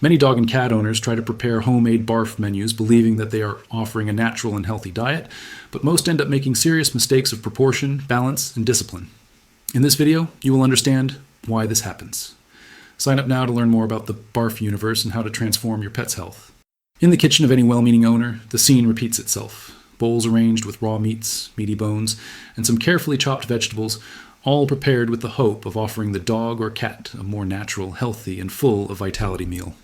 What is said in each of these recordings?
Many dog and cat owners try to prepare homemade BARF menus believing that they are offering a natural and healthy diet, but most end up making serious mistakes of proportion, balance, and discipline. In this video, you will understand why this happens. Sign up now to learn more about the BARF universe and how to transform your pet's health. In the kitchen of any well-meaning owner, the scene repeats itself. Bowls arranged with raw meats, meaty bones, and some carefully chopped vegetables, all prepared with the hope of offering the dog or cat a more natural, healthy, and full of vitality meal.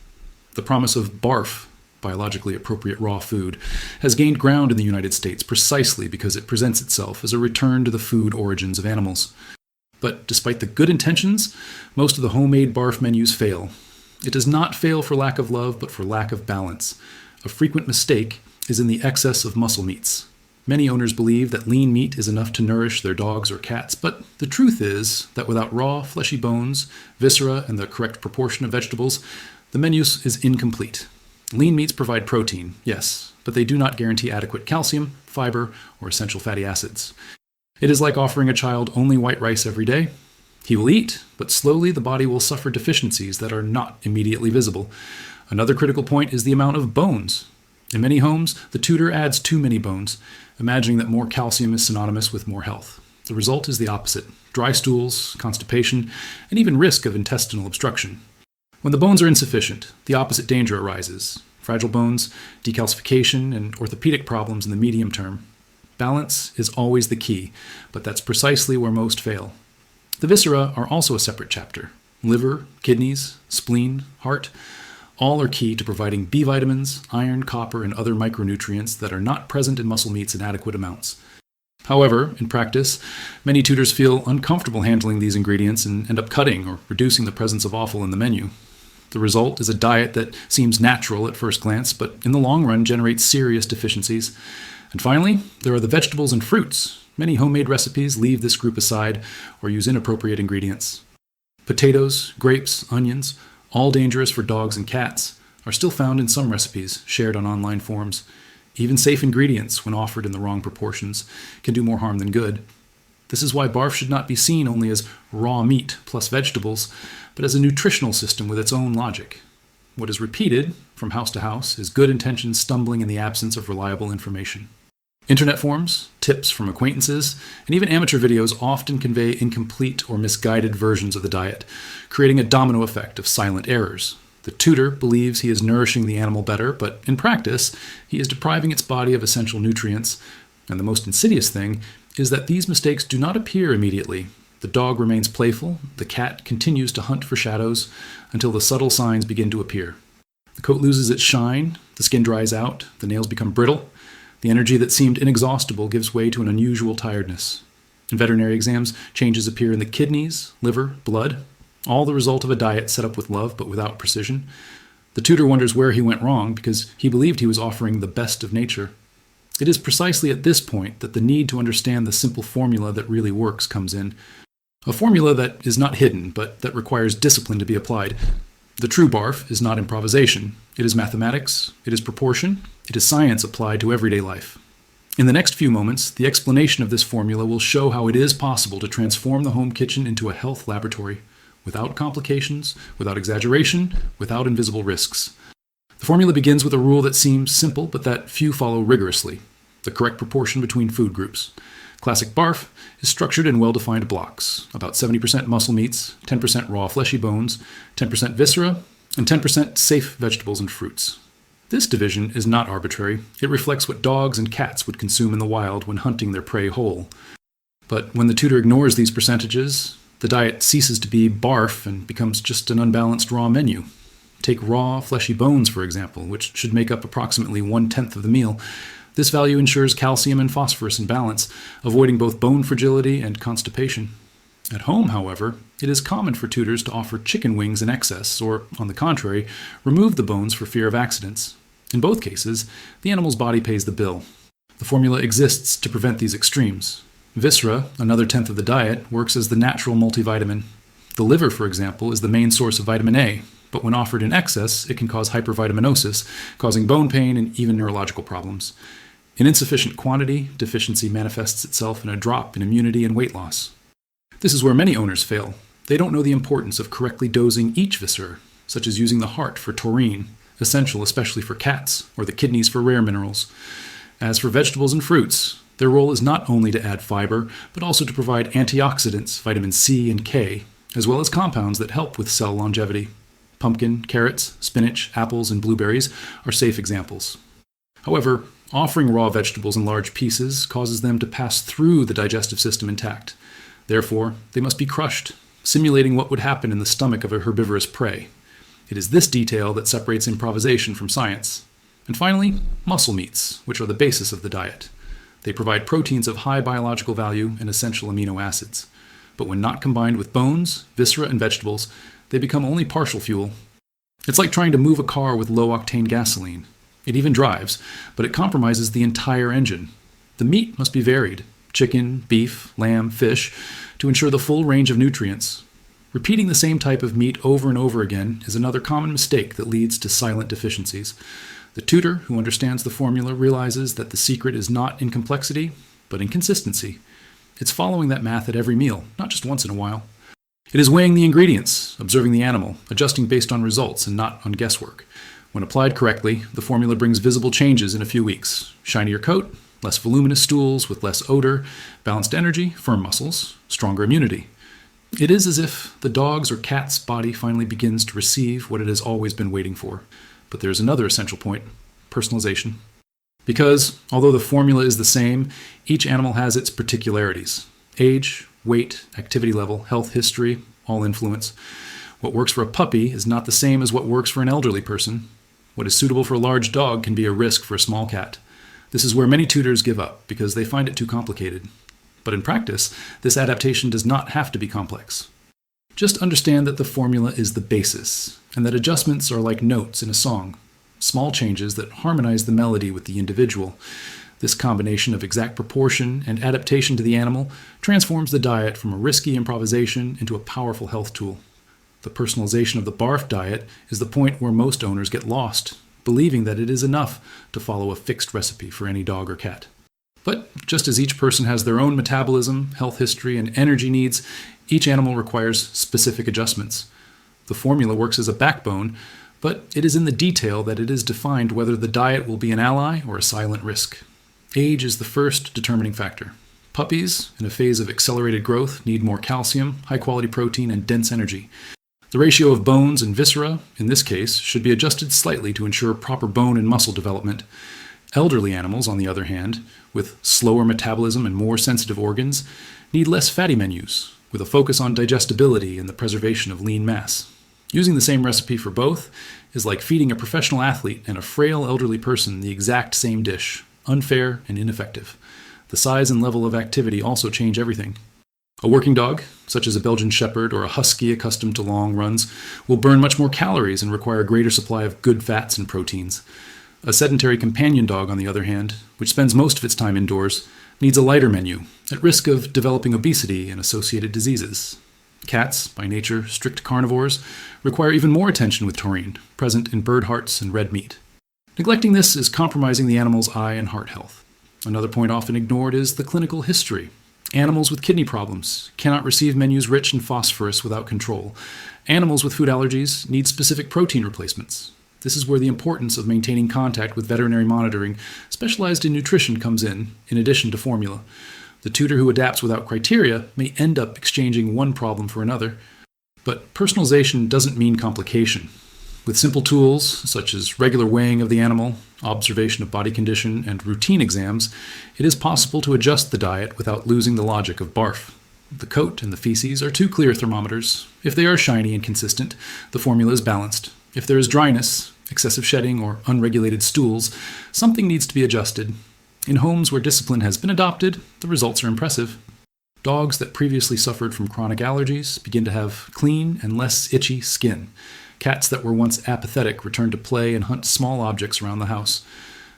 The promise of BARF, biologically appropriate raw food, has gained ground in the United States precisely because it presents itself as a return to the food origins of animals. But despite the good intentions, most of the homemade BARF menus fail. It does not fail for lack of love, but for lack of balance. A frequent mistake is in the excess of muscle meats. Many owners believe that lean meat is enough to nourish their dogs or cats, but the truth is that without raw, fleshy bones, viscera, and the correct proportion of vegetables, the menu is incomplete. Lean meats provide protein, yes, but they do not guarantee adequate calcium, fiber, or essential fatty acids. It is like offering a child only white rice every day. He will eat, but slowly the body will suffer deficiencies that are not immediately visible. Another critical point is the amount of bones. In many homes, the tutor adds too many bones, imagining that more calcium is synonymous with more health. The result is the opposite: dry stools, constipation, and even risk of intestinal obstruction. When the bones are insufficient, the opposite danger arises: fragile bones, decalcification, and orthopedic problems in the medium term. Balance is always the key, but that's precisely where most fail. The viscera are also a separate chapter. Liver, kidneys, spleen, heart, all are key to providing B vitamins, iron, copper, and other micronutrients that are not present in muscle meats in adequate amounts. However, in practice, many tutors feel uncomfortable handling these ingredients and end up cutting or reducing the presence of offal in the menu. The result is a diet that seems natural at first glance, but in the long run generates serious deficiencies. And finally, there are the vegetables and fruits. Many homemade recipes leave this group aside or use inappropriate ingredients. Potatoes, grapes, onions, all dangerous for dogs and cats, are still found in some recipes shared on online forums. Even safe ingredients, when offered in the wrong proportions, can do more harm than good. This is why BARF should not be seen only as raw meat plus vegetables, but as a nutritional system with its own logic. What is repeated from house to house is good intentions stumbling in the absence of reliable information. Internet forums, tips from acquaintances, and even amateur videos often convey incomplete or misguided versions of the diet, creating a domino effect of silent errors. The tutor believes he is nourishing the animal better, but in practice, he is depriving its body of essential nutrients. And the most insidious thing is that these mistakes do not appear immediately. The dog remains playful, the cat continues to hunt for shadows until the subtle signs begin to appear. The coat loses its shine, the skin dries out, the nails become brittle. The energy that seemed inexhaustible gives way to an unusual tiredness. In veterinary exams, changes appear in the kidneys, liver, blood, all the result of a diet set up with love but without precision. The tutor wonders where he went wrong because he believed he was offering the best of nature. It is precisely at this point that the need to understand the simple formula that really works comes in. A formula that is not hidden, but that requires discipline to be applied. The true BARF is not improvisation. It is mathematics, it is proportion, it is science applied to everyday life. In the next few moments, the explanation of this formula will show how it is possible to transform the home kitchen into a health laboratory, without complications, without exaggeration, without invisible risks. The formula begins with a rule that seems simple, but that few follow rigorously: the correct proportion between food groups. Classic BARF is structured in well-defined blocks: about 70% muscle meats, 10% raw fleshy bones, 10% viscera, and 10% safe vegetables and fruits. This division is not arbitrary. It reflects what dogs and cats would consume in the wild when hunting their prey whole. But when the tutor ignores these percentages, the diet ceases to be BARF and becomes just an unbalanced raw menu. Take raw, fleshy bones, for example, which should make up approximately 1/10 of the meal. This value ensures calcium and phosphorus in balance, avoiding both bone fragility and constipation. At home, however, it is common for tutors to offer chicken wings in excess, or, on the contrary, remove the bones for fear of accidents. In both cases, the animal's body pays the bill. The formula exists to prevent these extremes. Viscera, another 10th of the diet, works as the natural multivitamin. The liver, for example, is the main source of vitamin A, but when offered in excess, it can cause hypervitaminosis, causing bone pain and even neurological problems. In insufficient quantity, deficiency manifests itself in a drop in immunity and weight loss. This is where many owners fail. They don't know the importance of correctly dosing each viscera. such as using the heart for taurine, essential especially for cats, or the kidneys for rare minerals. As for vegetables and fruits, their role is not only to add fiber, but also to provide antioxidants, vitamin C and K, as well as compounds that help with cell longevity. Pumpkin, carrots, spinach, apples, and blueberries are safe examples. However, offering raw vegetables in large pieces causes them to pass through the digestive system intact. Therefore, they must be crushed, simulating what would happen in the stomach of a herbivorous prey. It is this detail that separates improvisation from science. And finally, muscle meats, which are the basis of the diet. They provide proteins of high biological value and essential amino acids. But when not combined with bones, viscera, and vegetables, they become only partial fuel. It's like trying to move a car with low-octane gasoline. It even drives, but it compromises the entire engine. The meat must be varied: chicken, beef, lamb, fish, to ensure the full range of nutrients. Repeating the same type of meat over and over again is another common mistake that leads to silent deficiencies. The tutor who understands the formula realizes that the secret is not in complexity, but in consistency. It's following that math at every meal, not just once in a while. It is weighing the ingredients, observing the animal, adjusting based on results and not on guesswork. When applied correctly, the formula brings visible changes in a few weeks. Shinier coat, less voluminous stools with less odor, balanced energy, firm muscles, stronger immunity. It is as if the dog's or cat's body finally begins to receive what it has always been waiting for. But there's another essential point: personalization. Because, although the formula is the same, each animal has its particularities. Age, weight, activity level, health history, all influence. What works for a puppy is not the same as what works for an elderly person. What is suitable for a large dog can be a risk for a small cat. This is where many tutors give up because they find it too complicated. But in practice, this adaptation does not have to be complex. Just understand that the formula is the basis, and that adjustments are like notes in a song, small changes that harmonize the melody with the individual. This combination of exact proportion and adaptation to the animal transforms the diet from a risky improvisation into a powerful health tool. The personalization of the BARF diet is the point where most owners get lost, believing that it is enough to follow a fixed recipe for any dog or cat. But just as each person has their own metabolism, health history, and energy needs, each animal requires specific adjustments. The formula works as a backbone, but it is in the detail that it is defined whether the diet will be an ally or a silent risk. Age is the first determining factor. Puppies, in a phase of accelerated growth, need more calcium, high-quality protein, and dense energy. The ratio of bones and viscera, in this case, should be adjusted slightly to ensure proper bone and muscle development. Elderly animals, on the other hand, with slower metabolism and more sensitive organs, need less fatty menus, with a focus on digestibility and the preservation of lean mass. Using the same recipe for both is like feeding a professional athlete and a frail elderly person the exact same dish, unfair and ineffective. The size and level of activity also change everything. A working dog, such as a Belgian Shepherd or a Husky accustomed to long runs, will burn much more calories and require a greater supply of good fats and proteins. A sedentary companion dog, on the other hand, which spends most of its time indoors, needs a lighter menu, at risk of developing obesity and associated diseases. Cats, by nature strict carnivores, require even more attention with taurine, present in bird hearts and red meat. Neglecting this is compromising the animal's eye and heart health. Another point often ignored is the clinical history. Animals with kidney problems cannot receive menus rich in phosphorus without control. Animals with food allergies need specific protein replacements. This is where the importance of maintaining contact with veterinary monitoring specialized in nutrition comes in addition to formula. The tutor who adapts without criteria may end up exchanging one problem for another. But personalization doesn't mean complication. With simple tools, such as regular weighing of the animal, observation of body condition, and routine exams, it is possible to adjust the diet without losing the logic of BARF. The coat and the feces are two clear thermometers. If they are shiny and consistent, the formula is balanced. If there is dryness, excessive shedding, or unregulated stools, something needs to be adjusted. In homes where discipline has been adopted, the results are impressive. Dogs that previously suffered from chronic allergies begin to have clean and less itchy skin. Cats that were once apathetic return to play and hunt small objects around the house.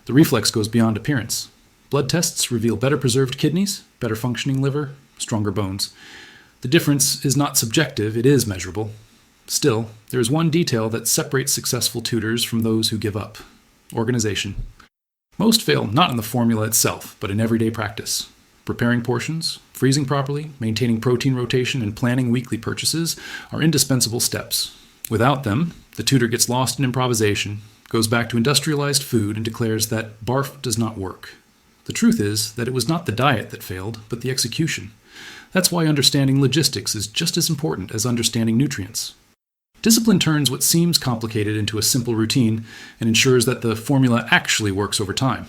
The reflex goes beyond appearance. Blood tests reveal better preserved kidneys, better functioning liver, stronger bones. The difference is not subjective, it is measurable. Still, there is one detail that separates successful tutors from those who give up: organization. Most fail not in the formula itself, but in everyday practice. Preparing portions, freezing properly, maintaining protein rotation, and planning weekly purchases are indispensable steps. Without them, The tutor gets lost in improvisation, goes back to industrialized food, and declares that BARF does not work. The truth is that it was not the diet that failed, but the execution. That's why understanding logistics is just as important as understanding nutrients. Discipline turns what seems complicated into a simple routine and ensures that the formula actually works over time.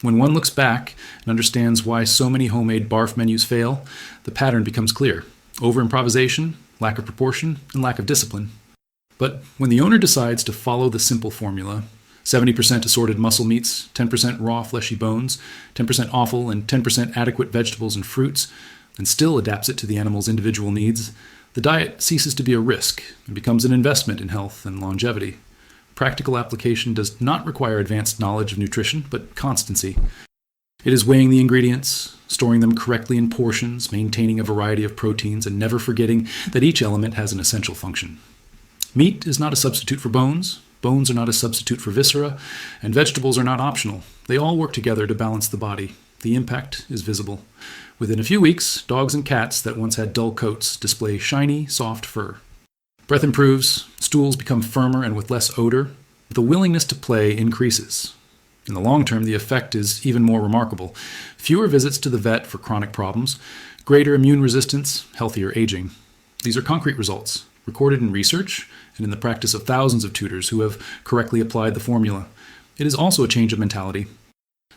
When one looks back and understands why so many homemade BARF menus fail, the pattern becomes clear: over-improvisation, lack of proportion, and lack of discipline. But when the owner decides to follow the simple formula, 70% assorted muscle meats, 10% raw fleshy bones, 10% offal, and 10% adequate vegetables and fruits, and still adapts it to the animal's individual needs, the diet ceases to be a risk and becomes an investment in health and longevity. Practical application does not require advanced knowledge of nutrition, but constancy. It is weighing the ingredients, storing them correctly in portions, maintaining a variety of proteins, and never forgetting that each element has an essential function. Meat is not a substitute for bones, bones are not a substitute for viscera, and vegetables are not optional. They all work together to balance the body. The impact is visible. Within a few weeks, dogs and cats that once had dull coats display shiny, soft fur. Breath improves, stools become firmer and with less odor. The willingness to play increases. In the long term, the effect is even more remarkable. Fewer visits to the vet for chronic problems, greater immune resistance, healthier aging. These are concrete results, recorded in research and in the practice of thousands of tutors who have correctly applied the formula. It is also a change of mentality.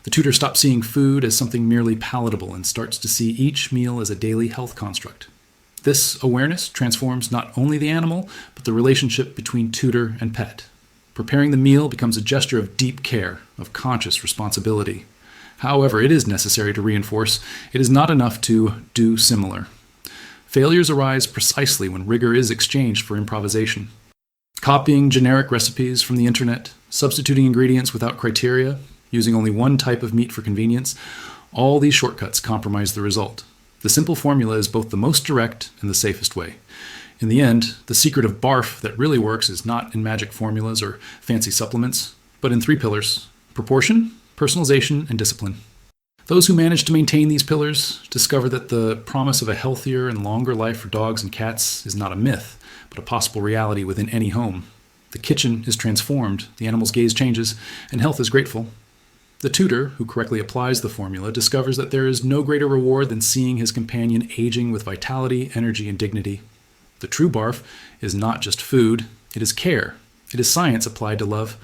The tutor stops seeing food as something merely palatable and starts to see each meal as a daily health construct. This awareness transforms not only the animal, but the relationship between tutor and pet. Preparing the meal becomes a gesture of deep care, of conscious responsibility. However, it is necessary to reinforce it is not enough to do similar. Failures arise precisely when rigor is exchanged for improvisation. Copying generic recipes from the internet, substituting ingredients without criteria, using only one type of meat for convenience, all these shortcuts compromise the result. The simple formula is both the most direct and the safest way. In the end, the secret of BARF that really works is not in magic formulas or fancy supplements, but in 3 pillars: proportion, personalization, and discipline. Those who manage to maintain these pillars discover that the promise of a healthier and longer life for dogs and cats is not a myth, but a possible reality within any home. The kitchen is transformed, the animal's gaze changes, and health is grateful. The tutor, who correctly applies the formula, discovers that there is no greater reward than seeing his companion aging with vitality, energy, and dignity. The true BARF is not just food, it is care. It is science applied to love.